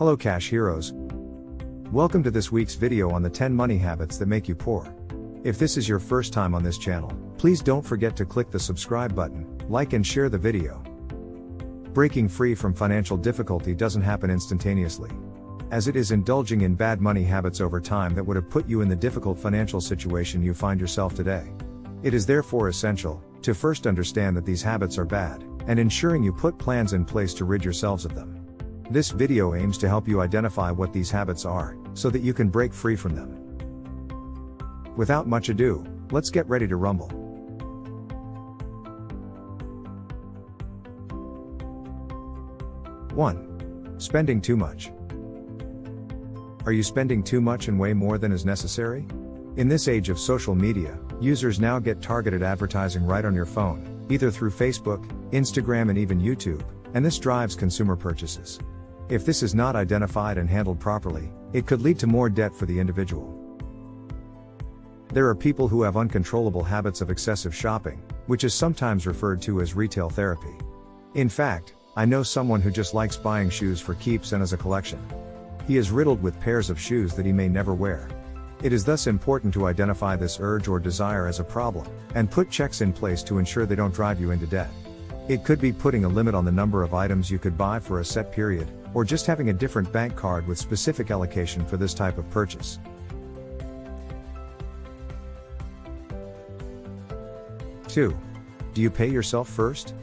Hello Cash Heroes. Welcome to this week's video on the 10 money habits that make you poor. If this is your first time on this channel, please don't forget to click the subscribe button, like and share the video. Breaking free from financial difficulty doesn't happen instantaneously, as it is indulging in bad money habits over time that would have put you in the difficult financial situation you find yourself today. It is therefore essential to first understand that these habits are bad, and ensuring you put plans in place to rid yourselves of them. This video aims to help you identify what these habits are, so that you can break free from them. Without much ado, let's get ready to rumble. 1. Spending too much. Are you spending too much and way more than is necessary? In this age of social media, users now get targeted advertising right on your phone, either through Facebook, Instagram and even YouTube, and this drives consumer purchases. If this is not identified and handled properly, it could lead to more debt for the individual. There are people who have uncontrollable habits of excessive shopping, which is sometimes referred to as retail therapy. In fact, I know someone who just likes buying shoes for keeps and as a collection. He is riddled with pairs of shoes that he may never wear. It is thus important to identify this urge or desire as a problem, and put checks in place to ensure they don't drive you into debt. It could be putting a limit on the number of items you could buy for a set period, or just having a different bank card with specific allocation for this type of purchase. 2. Do you pay yourself first?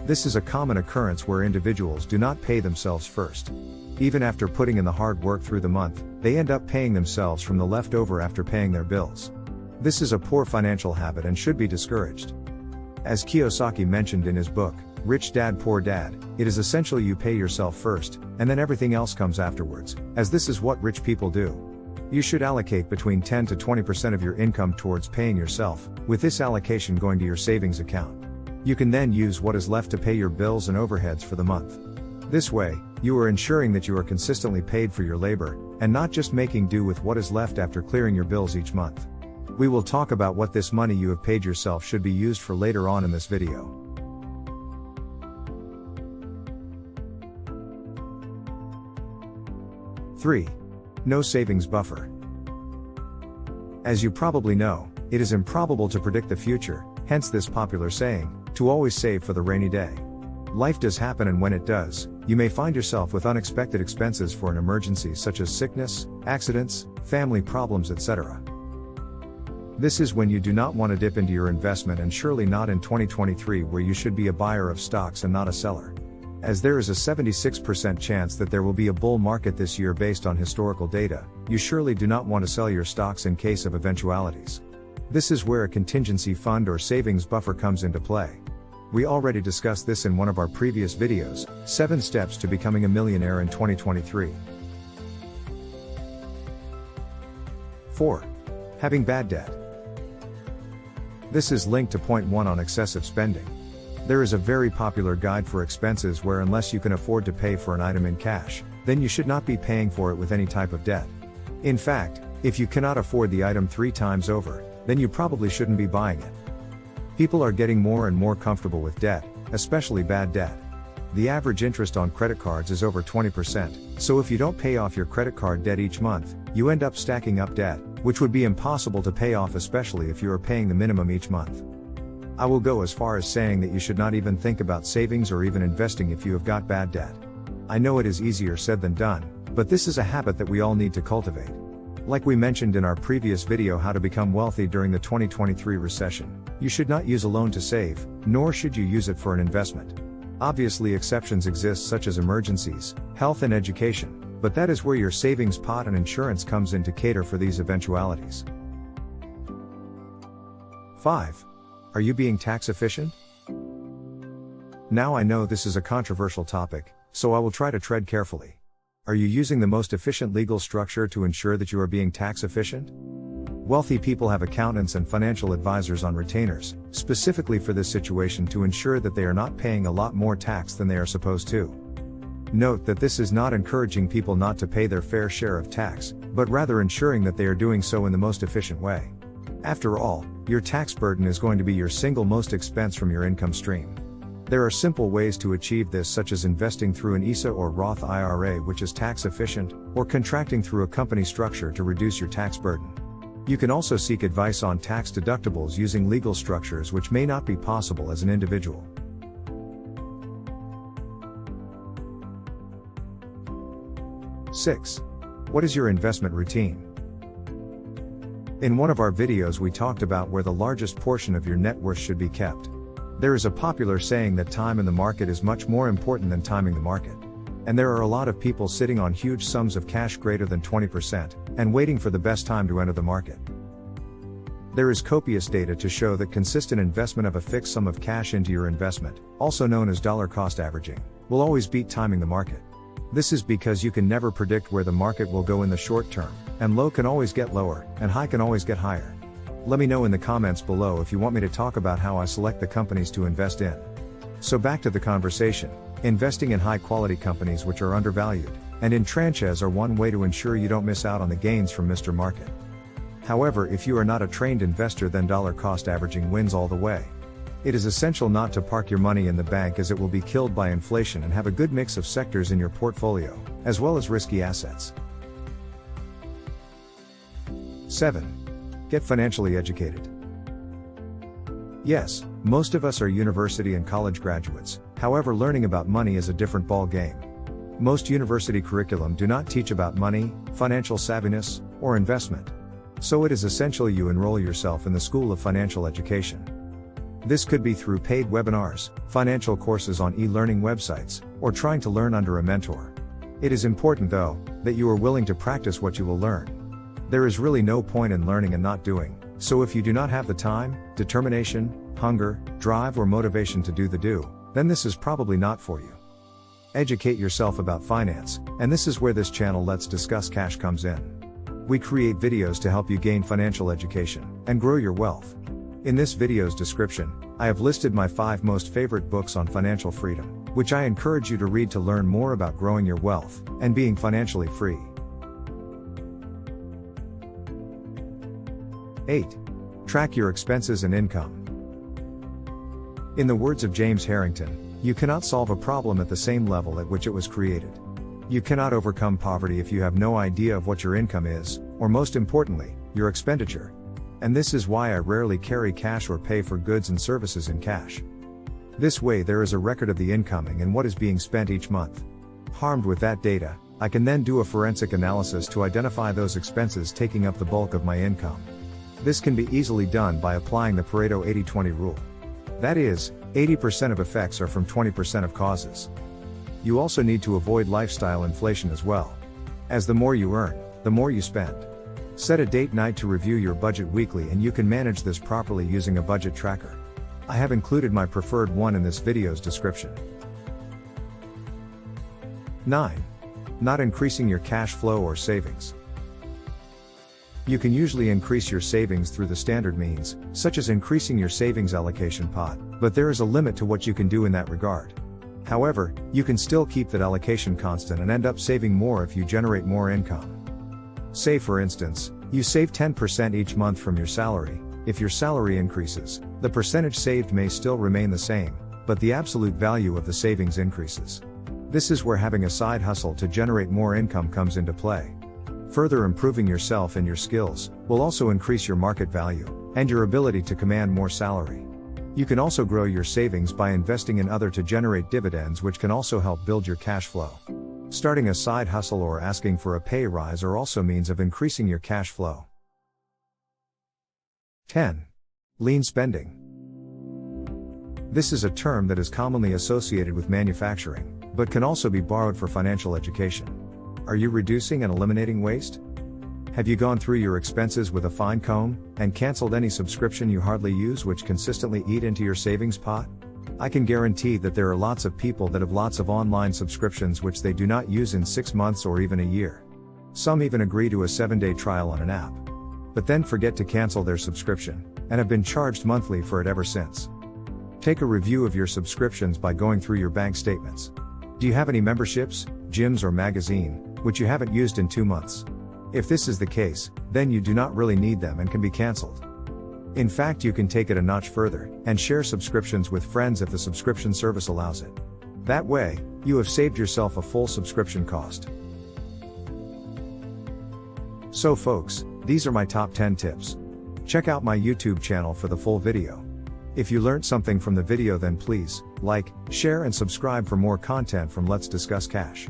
This is a common occurrence where individuals do not pay themselves first. Even after putting in the hard work through the month, they end up paying themselves from the leftover after paying their bills. This is a poor financial habit and should be discouraged. As Kiyosaki mentioned in his book, Rich Dad Poor Dad, it is essential you pay yourself first, and then everything else comes afterwards, as this is what rich people do. You should allocate between 10 to 20% of your income towards paying yourself, with this allocation going to your savings account. You can then use what is left to pay your bills and overheads for the month. This way, you are ensuring that you are consistently paid for your labor, and not just making do with what is left after clearing your bills each month. We will talk about what this money you have paid yourself should be used for later on in this video. 3. No savings buffer. As you probably know, it is improbable to predict the future, hence this popular saying, to always save for the rainy day. Life does happen, and when it does, you may find yourself with unexpected expenses for an emergency such as sickness, accidents, family problems, etc. This is when you do not want to dip into your investment, and surely not in 2023 where you should be a buyer of stocks and not a seller. As there is a 76% chance that there will be a bull market this year based on historical data, you surely do not want to sell your stocks in case of eventualities. This is where a contingency fund or savings buffer comes into play. We already discussed this in one of our previous videos, 7 steps to becoming a millionaire in 2023. 4. Having bad debt. This is linked to point 1 on excessive spending. There is a very popular guide for expenses where unless you can afford to pay for an item in cash, then you should not be paying for it with any type of debt. In fact, if you cannot afford the item 3 times over, then you probably shouldn't be buying it. People are getting more and more comfortable with debt, especially bad debt. The average interest on credit cards is over 20%, so if you don't pay off your credit card debt each month, you end up stacking up debt, which would be impossible to pay off, especially if you are paying the minimum each month. I will go as far as saying that you should not even think about savings or even investing if you have got bad debt. I know it is easier said than done, but this is a habit that we all need to cultivate. Like we mentioned in our previous video, how to become wealthy during the 2023 recession, you should not use a loan to save, nor should you use it for an investment. Obviously exceptions exist such as emergencies, health and education, but that is where your savings pot and insurance comes in to cater for these eventualities. 5. Are you being tax efficient? Now I know this is a controversial topic, so I will try to tread carefully. Are you using the most efficient legal structure to ensure that you are being tax efficient? Wealthy people have accountants and financial advisors on retainers, specifically for this situation to ensure that they are not paying a lot more tax than they are supposed to. Note that this is not encouraging people not to pay their fair share of tax, but rather ensuring that they are doing so in the most efficient way. After all, your tax burden is going to be your single most expense from your income stream. There are simple ways to achieve this, such as investing through an ISA or Roth IRA, which is tax efficient, or contracting through a company structure to reduce your tax burden. You can also seek advice on tax deductibles using legal structures, which may not be possible as an individual. Six. What is your investment routine? In one of our videos we talked about where the largest portion of your net worth should be kept. There is a popular saying that time in the market is much more important than timing the market. And there are a lot of people sitting on huge sums of cash greater than 20%, and waiting for the best time to enter the market. There is copious data to show that consistent investment of a fixed sum of cash into your investment, also known as dollar cost averaging, will always beat timing the market. This is because you can never predict where the market will go in the short term, and low can always get lower, and high can always get higher. Let me know in the comments below if you want me to talk about how I select the companies to invest in. So back to the conversation. Investing in high quality companies which are undervalued, and in tranches are one way to ensure you don't miss out on the gains from Mr. Market. However, if you are not a trained investor, then dollar cost averaging wins all the way. It is essential not to park your money in the bank, as it will be killed by inflation, and have a good mix of sectors in your portfolio, as well as risky assets. 7. Get financially educated. Yes, most of us are university and college graduates, however learning about money is a different ball game. Most university curriculum do not teach about money, financial savviness, or investment. So it is essential you enroll yourself in the School of Financial Education. This could be through paid webinars, financial courses on e-learning websites, or trying to learn under a mentor. It is important, though, that you are willing to practice what you will learn. There is really no point in learning and not doing, so if you do not have the time, determination, hunger, drive, or motivation to do the do, then this is probably not for you. Educate yourself about finance, and this is where this channel Let's Discuss Cash comes in. We create videos to help you gain financial education and grow your wealth. In this video's description, I have listed my 5 most favorite books on financial freedom, which I encourage you to read to learn more about growing your wealth and being financially free. 8. Track your expenses and income. In the words of James Harrington, you cannot solve a problem at the same level at which it was created. You cannot overcome poverty if you have no idea of what your income is, or most importantly, your expenditure. And this is why I rarely carry cash or pay for goods and services in cash. This way there is a record of the incoming and what is being spent each month. Armed with that data, I can then do a forensic analysis to identify those expenses taking up the bulk of my income. This can be easily done by applying the Pareto 80-20 rule. That is, 80% of effects are from 20% of causes. You also need to avoid lifestyle inflation as well. As the more you earn, the more you spend. Set a date night to review your budget weekly, and you can manage this properly using a budget tracker. I have included my preferred one in this video's description. 9. Not increasing your cash flow or savings. You can usually increase your savings through the standard means, such as increasing your savings allocation pot, but there is a limit to what you can do in that regard. However, you can still keep that allocation constant and end up saving more if you generate more income. Say for instance, you save 10% each month from your salary. If your salary increases, the percentage saved may still remain the same, but the absolute value of the savings increases. This is where having a side hustle to generate more income comes into play. Further improving yourself and your skills will also increase your market value and your ability to command more salary. You can also grow your savings by investing in other to generate dividends, which can also help build your cash flow. Starting a side hustle or asking for a pay rise are also means of increasing your cash flow. 10. Lean spending. This is a term that is commonly associated with manufacturing, but can also be borrowed for financial education. Are you reducing and eliminating waste? Have you gone through your expenses with a fine comb, and canceled any subscription you hardly use which consistently eat into your savings pot? I can guarantee that there are lots of people that have lots of online subscriptions which they do not use in 6 months or even a year. Some even agree to a 7-day trial on an app, but then forget to cancel their subscription, and have been charged monthly for it ever since. Take a review of your subscriptions by going through your bank statements. Do you have any memberships, gyms or magazine, which you haven't used in 2 months? If this is the case, then you do not really need them and can be cancelled. In fact, you can take it a notch further, and share subscriptions with friends if the subscription service allows it. That way, you have saved yourself a full subscription cost. So folks, these are my top 10 tips. Check out my YouTube channel for the full video. If you learned something from the video, then please, like, share and subscribe for more content from Let's Discuss Cash.